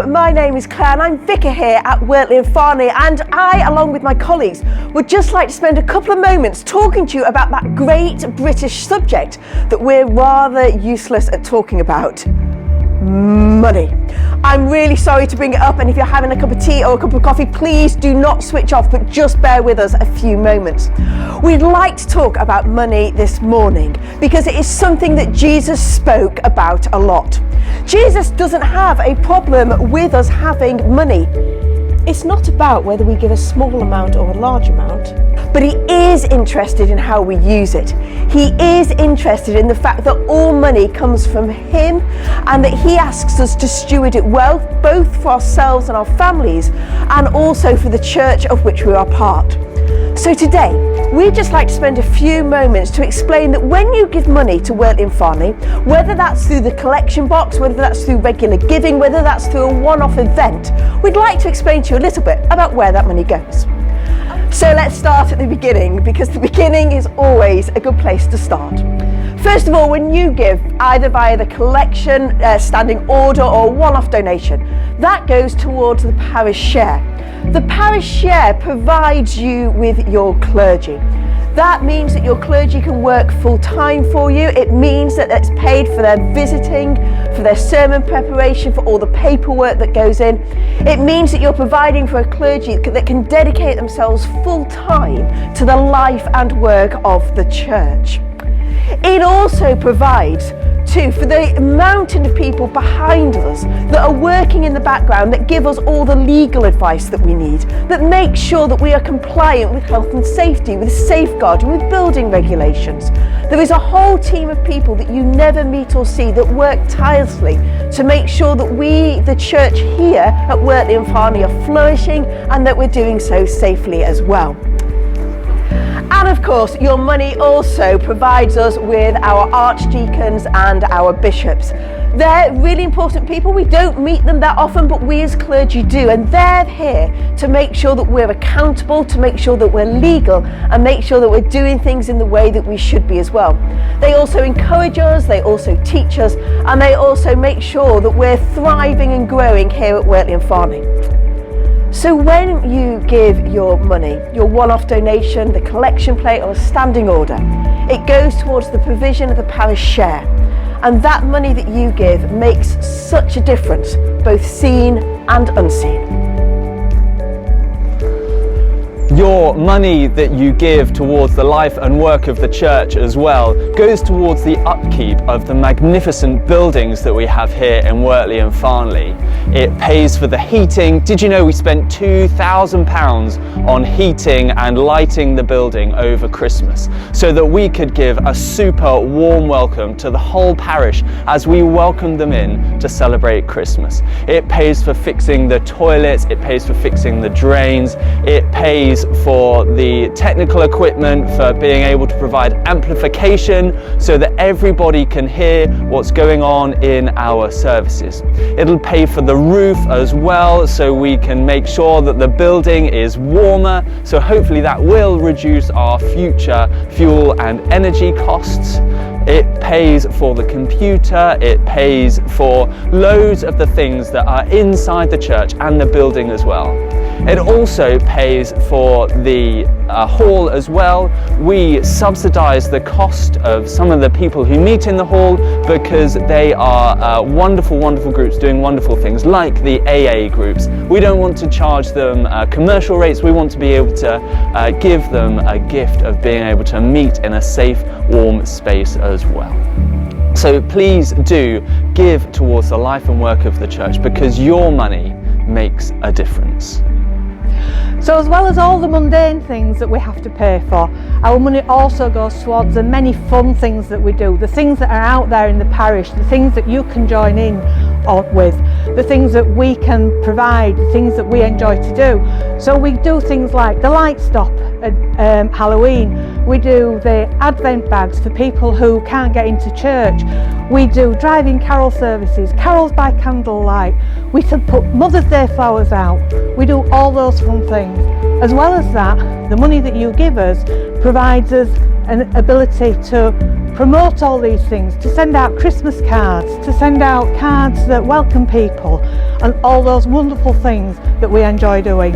Hello, my name is Claire and I'm vicar here at Wortley and Farnley, and I, along with my colleagues, would just like to spend a couple of moments talking to you about that great British subject that we're rather useless at talking about. Money. I'm really sorry to bring it up, and if you're having a cup of tea or a cup of coffee, please do not switch off, but just bear with us a few moments. We'd like to talk about money this morning because it is something that Jesus spoke about a lot. Jesus doesn't have a problem with us having money. It's not about whether we give a small amount or a large amount, but he is interested in how we use it. He is interested in the fact that all money comes from him and that he asks us to steward it well, both for ourselves and our families, and also for the church of which we are part. So today, we'd just like to spend a few moments to explain that when you give money to Wortley and Farnley, whether that's through the collection box, whether that's through regular giving, whether that's through a one-off event, we'd like to explain to you a little bit about where that money goes. So let's start at the beginning, because the beginning is always a good place to start. First of all, when you give, either via the collection, standing order or one-off donation, that goes towards the parish share. The parish share provides you with your clergy. That means that your clergy can work full-time for you. It means that it's paid for their visiting, for their sermon preparation, for all the paperwork that goes in. It means that you're providing for a clergy that can dedicate themselves full-time to the life and work of the church. It also provides too for the mountain of people behind us that are working in the background, that give us all the legal advice that we need, that make sure that we are compliant with health and safety, with safeguarding, with building regulations. There is a whole team of people that you never meet or see that work tirelessly to make sure that we, the church here at Wortley and Farnley, are flourishing and that we're doing so safely as well. And of course, your money also provides us with our archdeacons and our bishops. They're really important people. We don't meet them that often, but we as clergy do. And they're here to make sure that we're accountable, to make sure that we're legal, and make sure that we're doing things in the way that we should be as well. They also encourage us, they also teach us, and they also make sure that we're thriving and growing here at Wortley and Farnley. So when you give your money, your one-off donation, the collection plate or a standing order, it goes towards the provision of the parish share. And that money that you give makes such a difference, both seen and unseen. Your money that you give towards the life and work of the church as well goes towards the upkeep of the magnificent buildings that we have here in Wortley and Farnley. It pays for the heating. Did you know we spent £2,000 on heating and lighting the building over Christmas so that we could give a super warm welcome to the whole parish as we welcome them in to celebrate Christmas. It pays for fixing the toilets, it pays for fixing the drains, it pays for the technical equipment, for being able to provide amplification so that everybody can hear what's going on in our services. It'll pay for the roof as well, so we can make sure that the building is warmer, so hopefully that will reduce our future fuel and energy costs. It pays for the computer, it pays for loads of the things that are inside the church and the building as well. It also pays for the hall as well. We subsidise the cost of some of the people who meet in the hall because they are wonderful, wonderful groups doing wonderful things like the AA groups. We don't want to charge them commercial rates, we want to be able to give them a gift of being able to meet in a safe, warm space as well. So please do give towards the life and work of the church because your money makes a difference. So as well as all the mundane things that we have to pay for, our money also goes towards the many fun things that we do, the things that are out there in the parish, the things that you can join in with, the things that we can provide, the things that we enjoy to do. So we do things like the light stop at Halloween, we do the Advent bags for people who can't get into church, we do driving carol services, carols by candlelight, we can put Mother's Day flowers out, we do all those fun things. As well as that, the money that you give us provides us an ability to promote all these things, to send out Christmas cards, to send out cards that welcome people, and all those wonderful things that we enjoy doing.